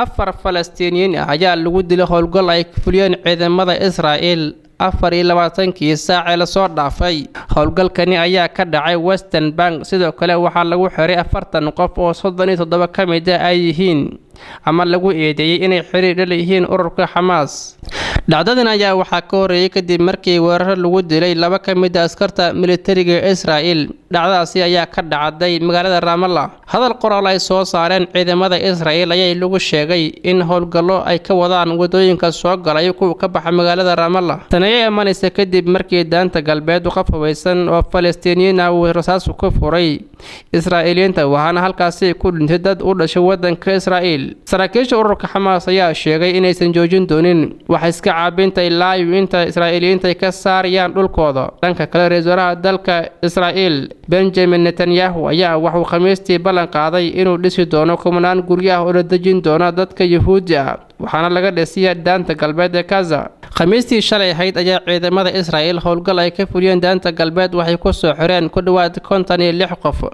afar Falastiiniyiin ah ayaa lagu dilay howlgal ay fuliyeen ciidamada Israa'iil 24 saac ee la soo dhaafay. Howlgalkani ayaa ka dhacay Western Bank, sidoo kale waxaa lagu xiray 40 qof oo 37 ka mid ah ay yihiin ama lagu eedeeyay inay xiriir la leeyihiin ururka Hamas. dhacdadan ayaa waxaa ka horeeyay kadib markii weerar lagu dilay laba ka mid ah askarta militariga Israa'iil. dhacdadaasi ayaa ka dhacday magaalada Ramallah. hadal qoraal ay soo saareen ciidamada Israa'iil ayaa lagu sheegay in howlgallo ay ka wadaan wadooyinka soo galay kuwa ka baxa magaalada Ramallah. Tan ayaa imanaysa kadib markii daanta galbeed u qafwaysan oo Falastiiniyiin ah uu rasaas ku furay Israa'iiliyiinta, waxaana halkaasi ku dhintay dad u dhashay wadanka Israa'iil. saraakiisha ururka Hamas ayaa sheegay inaysan joojin doonin wax iska caabinta ilaa inta Israa'iiliyiinta ka saarayaan dhulkooda. dhanka kale, ra'iisul wasaaraha dalka Israa'iil Benjamin Netanyahu ayaa wuxuu Khamiistii ballan qaaday inuu dhisi doono kumanaan guryaha oo la dejin doona dadka Yuhuudi ah, waxaana laga dhisay daanta galbeed ee Gaza. Khamiistii shalay ahayd ayaa ciidamada Israa'iil howlgal ay ka fuliyeen daanta galbeed waxay ku soo xireen ku dhawaad 56 qof.